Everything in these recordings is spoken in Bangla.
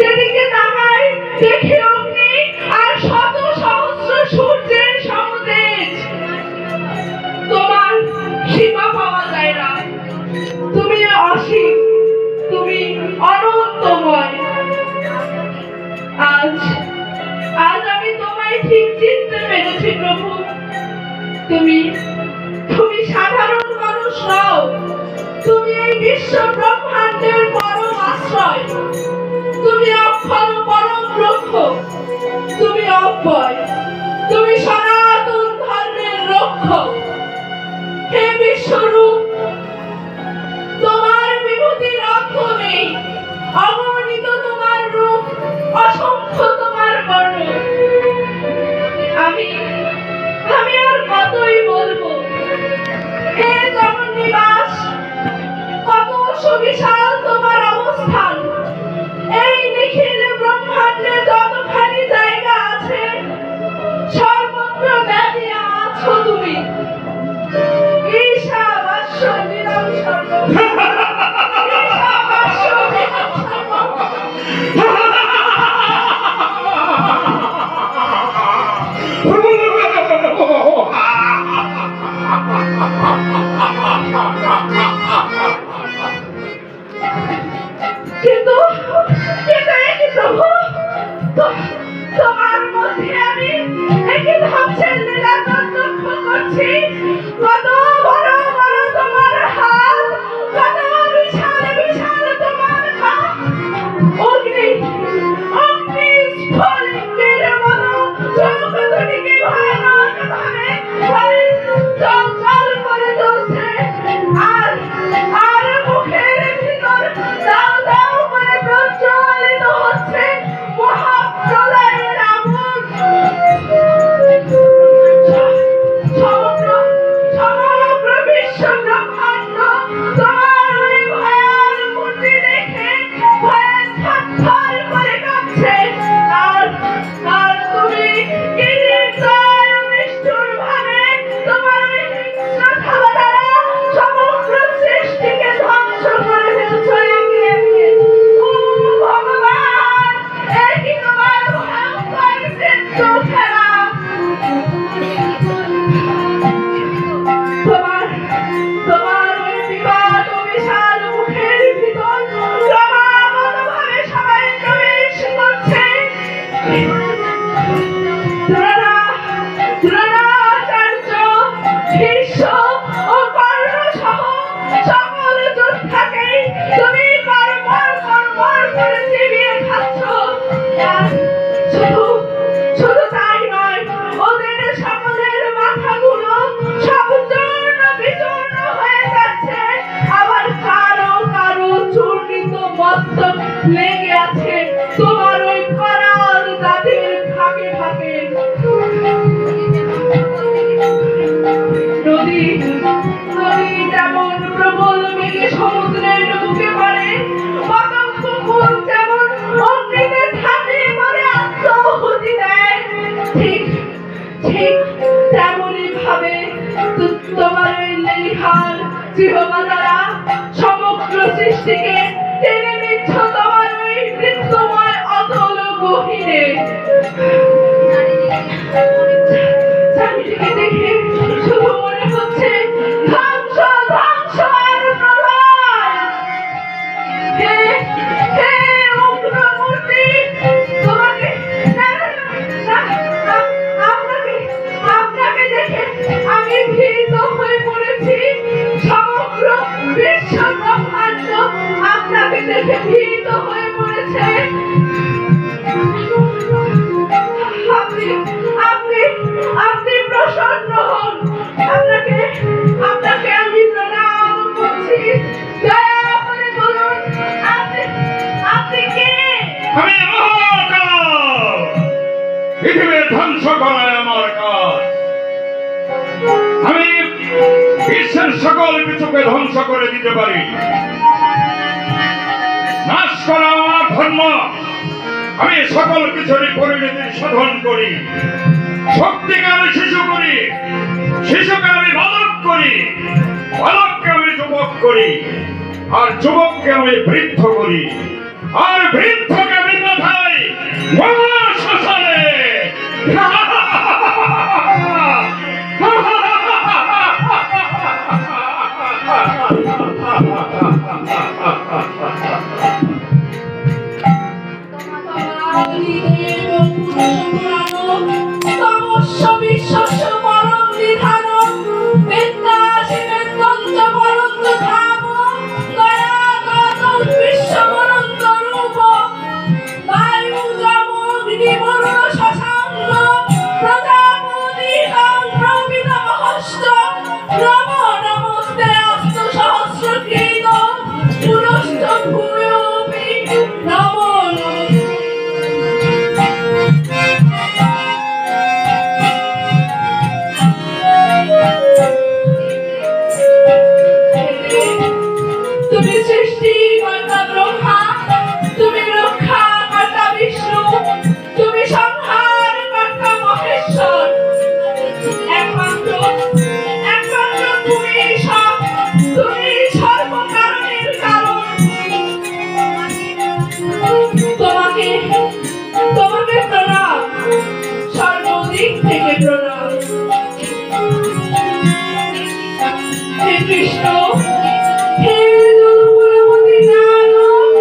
যেদিকে তাকাই দেখি অগ্নি আর শত সহস্র সূর্যের সমতেজ। তোমার সীমা পাওয়া যায় না, তুমি অসীম, তুমি অনন্তময়। আজ আজ আমি তোমায় ঠিক চিনতে পেরেছি প্রভু। তুমি তুমি সাধারণ মানুষ নও, তুমি এই বিশ্ব ব্রহ্মাণ্ডের পরম আশ্রয়, তুমি অক্ষর পরম রক্ষক, তুমি অব্যয়, তুমি সনাতন ধর্মের রক্ষক। হে বিশ্বরূপ, তোমার বিভূতির অন্ত নেই, অগণিত তোমার রূপ, অসংখ্য তোমার বর্ণ। আমি আর কতই বলবো। হে জগন্নিবাস, কত সুবিশাল তোমার অবস্থান। এই নিখিল ব্রহ্মাণ্ডে যতখানি জায়গা আছে সর্বত্র ব্যাপিয়া আছো তুমি। ঈশাবাস্য নিরং সর্ব, ঈশাবাস্য নিরং সর্ব। কিন্তু একই প্রভু, তোমার মধ্যে আমি একই ধ্বংসের লীলা প্রত্যক্ষ করছি। কত বড় বড় তোমার হাত, কত বিশাল বিশাল তোমার হাত। অগ্নি অগ্নি স্ফুলিঙ্গের মতো চোখ দুটিকে ভয়ানক ভাবে চঞ্চল করে চলছে। আর মুখের ভিতর দাও দাও করে প্রজ্বলিত হচ্ছে মহাপ্রলয়ের আগুন। সমগ্র বিশ্ব ব্রহ্মাণ্ড তোমার ওই ভয়াল মূর্তি দেখে ভয়ে থরথর করে কাঁপছে। আর তুমি কি নির্দয় নিষ্ঠুরভাবে তোমার ওই হিংস্র থাবা দ্বারা সমগ্র সৃষ্টিকে ধ্বংস করে ফেলছো একে একে। ও ভগবান, এ কি তোমার ভয়ঙ্কর মৃত্যু খেলা? তোমার ওই বিবাদ বিশাল মুখের ভিতর ক্রমাগতভাবে সবাই প্রবেশ করছে। দ্রোণাচার্য, ভীষ্ম ও কর্ণ সহ সকল যোদ্ধাকেই তুমি কর্মর করে চিবিয়ে খাচ্ছ। শুধু তাই নয়, ওদের সকলের মাথাগুলো সব চূর্ণ বিচূর্ণ হয়ে যাচ্ছে। আবার কারো কারো চূর্ণিত মস্তক লেগে আছে তোমার ওই করাল দাঁতের ফাঁকে ফাঁকে। নদী যেমন প্রবল বেগে সমুদ্রের বুকে পড়ে, পতঙ্গ ফুল যেমন অগ্নিতে ঝাঁপিয়ে পড়ে আত্মাহুতি দেয়, ঠিক তেমনি ভাবে তোমার ওই লেলিহান জিহ্বা দ্বারা সমগ্র সৃষ্টিকে টেনে নিচ্ছ তোমার ওই মৃত্যুময় অতল গহীনে। চারিদিকে দেখে শুধু মনে হচ্ছে ধ্বংস ধ্বংস আর প্রলয়। হে উগ্রমূর্তি, তোমাকে আপনাকে দেখে আমি ভীত হয়ে পড়েছি। সমগ্র বিশ্ব ব্রহ্মাণ্ড আপনাকে দেখে ভীত হয়ে পড়েছে। আপনি প্রসন্ন হন, আপনাকে আমি প্রণাম করছি। দয়া করে বলুন আপনি কে? আমি মহাকাল, পৃথিবী ধ্বংস করাই আমার কাজ। আমি বিশ্বের সকল কিছুকে ধ্বংস করে দিতে পারি, নাশ করা আমার ধর্ম। আমি সকল কিছুরই পরিণতির সাধন করি। শক্তিকে আমি শিশু করি, শিশুকে আমি বালক করি, বালককে আমি যুবক করি, আর যুবককে আমি বৃদ্ধ করি, আর বৃদ্ধকে আমি মহাশ্মশানে। তুমি সৃষ্টিকর্তা ব্রহ্মা, তুমি রক্ষাকর্তা বিষ্ণু, তুমি সংহারকর্তা মহেশ্বর। একমাত্র তুমি তুমি সর্বকারণের কারণ। তোমাকে তোমাকে প্রণাম, সর্বদিক থেকে প্রণাম। হে কৃষ্ণ, হে জনকুলপতি নারদ,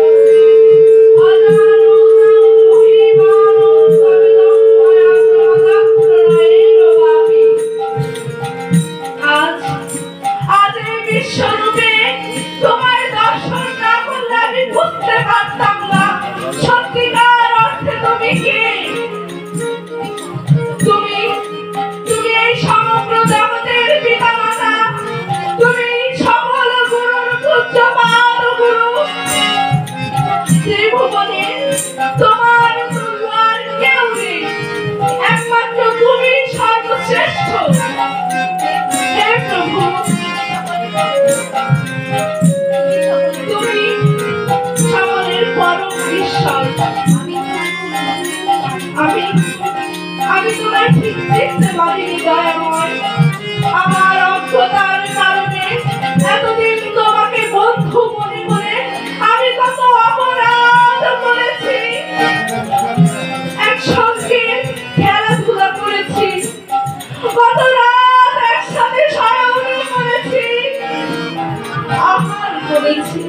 অজানো মহিমানো সবিতং ময়া প্রদাত্রয়েণ ভাবি। আজ এই বিশ্বরূপে তোমার দর্শন না করলে আমি বুঝতে পারতাম না সত্যিকার অর্থে তুমি কে। তুমি তুমি এই সমগ্র জগতের পিতামাতা, তুমি সকল গুরুর পূজ্যপাদ গুরু। ত্রিভুবনে তোমার তুল্য আর কেউ নেই, একমাত্র তুমি সর্বশ্রেষ্ঠ। হে প্রভু, তুমি সকলের পরম ঈশ্বর। আমি তোমার ঠিক চিনতে পারিনি দয়াময়। আমার অজ্ঞতার কারণে এতদিন তোমাকে বন্ধু মনে করে আমি কত অপরাধ করেছি। একসঙ্গে খেলাধুলা করেছি, কত রাত একসাথে শয়ন করেছি, আহার করেছি।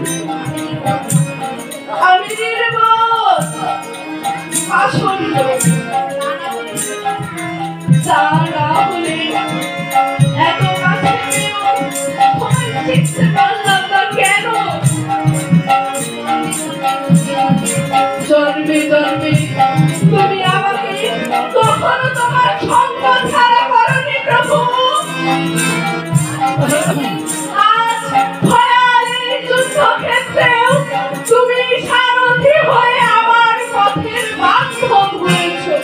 আমি নির্বোধ, আসন্ন, তা না হলে এত কাছে পেয়েও তোমায় চিনতে পারলাম না কেন? জন্মে জন্মে তুমি আমাকে কখনো তোমার সঙ্গ ছাড়া করনি প্রভু। আজ ভয়ালে যুদ্ধক্ষেত্রেও তুমি সারথি হয়ে আমার পথের বান্ধব হয়েছো।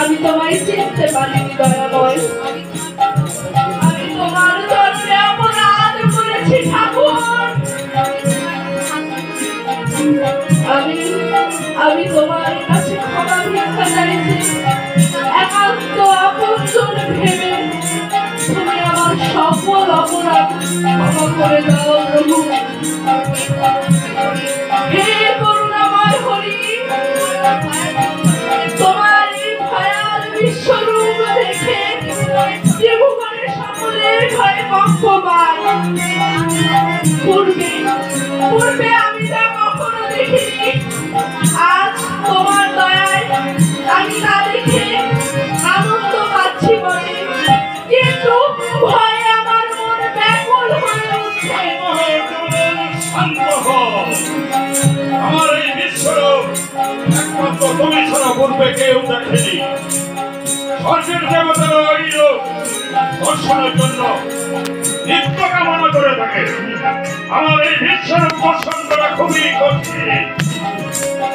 আমি তোমায় চিনতে পারিনি দয়াময়। আমি তোমার জন্মে অপরাধ করেছি ঠাকুর। আমি তোমার কাছে ক্ষমা ভিক্ষা চাইছি, একান্ত আপনজন ভেবে তুমি আমার সকল অপরাধ ক্ষমা করে দাও প্রভু। হে করুণাময় হরি, তোমার এই ভয়াল বিশ্বরূপ দেখে ত্রিভুবনের সকলের ঘরে কম্পমান। পূর্বে আমি তা কখনো দেখিনি, আজ তোমার দয়ায় আমি তা দেখে আনন্দ পাচ্ছি বলে, কিন্তু ভয়ে আমার মন ব্যাকুল হয়ে উঠছে। শান্ত হও। আমার এই বিশ্বরূপ একমাত্র তুমি ছাড়া পূর্বে কেউ দেখেনি। স্বর্গের দেবতারা এই রূপ দর্শনের জন্য নিত্য কামনা করে থাকে। আমার এই বিশ্বরূপ দর্শন করা খুবই কঠিন।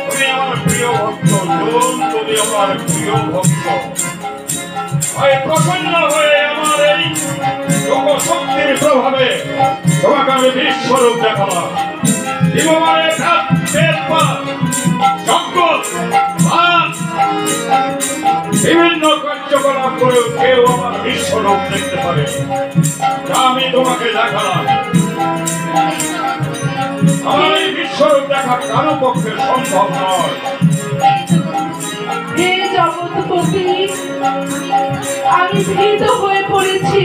তুমি আমার প্রিয় ভক্ত, তুমি আমার প্রিয় ভক্ত। প্রসন্ন হয়ে আমার এই যোগ শক্তির প্রভাবে তোমাকে আমি বিশ্বরূপ দেখালাম। জীবনের বিভিন্ন কার্যকলাপ করেও কেউ আমার বিশ্বরূপ দেখতে পারে, যা আমি তোমাকে দেখালাম। আমার এই বিশ্বরূপ দেখা কারো পক্ষে সম্ভব নয়। হে জগৎপতি, আমি ভীত হয়ে পড়েছি।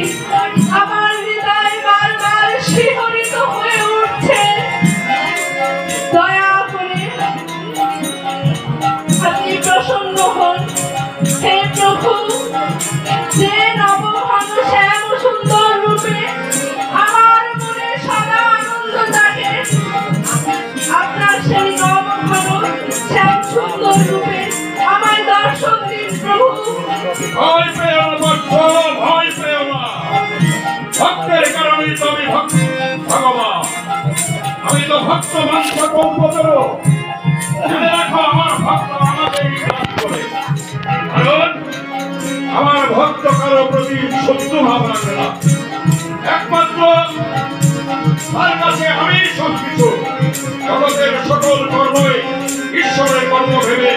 আমার হৃদয় বারবার শিহরিত হয়ে উঠছে। দয়া করে আপনি প্রসন্ন হন। হে প্রভু, যে নবঘন শ্যাম সুন্দর রূপে আমার মনে সদা আনন্দ জাগে, আপনার সেই নবঘন শ্যাম সুন্দর রূপে আমায় দর্শন দিন প্রভু। ভয় পেও না ভক্ত, ভয় পেও না। ভক্তের কারণেই তো আমি ভগবান। আমি তো ভক্তবান সকল পদেরও। জেনে রাখো, আমার ভক্ত আমাকেই কাজ করে। কারণ আমার ভক্ত কারো প্রতি শত্রু ভাব রাখে না। একমাত্র তার কাছে আমি সবকিছু। জগতের সকল কর্মই ঈশ্বরের কর্ম ভেবে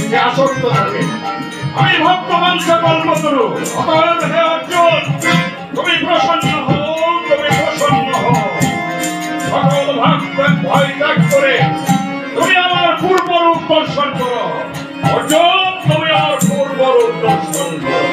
যে আসক্ত থাকে। আমি ভক্তবান সকল পদেরও। অতএব হে অর্জুন, তুমি প্রসন্ন হও, তুমি প্রসন্ন হও। সকল ভয় ত্যাগ করে তুমি আমার পূর্বরূপ দর্শন করো। অর্জুন, তুমি আমার পূর্বরূপ দর্শন করো।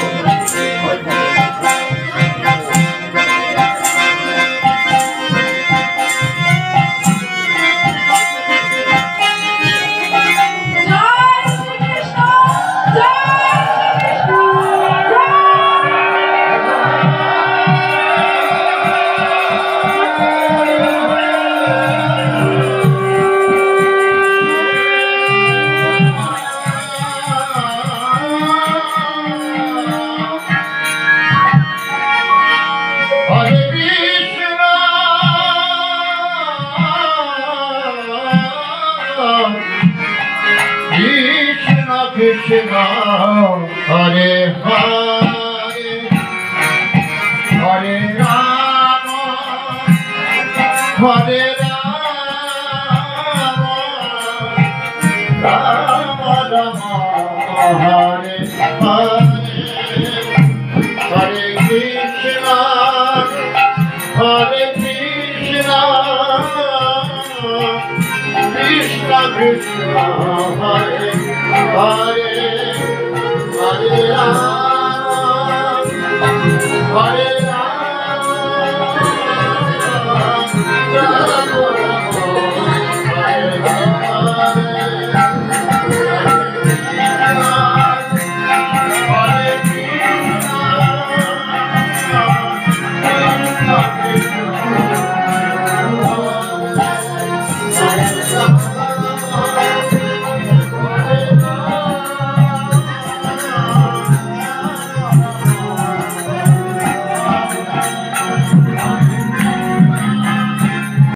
Krishna, Hare Hare, Hare Rama, Hare Rama, Rama Rama, Hare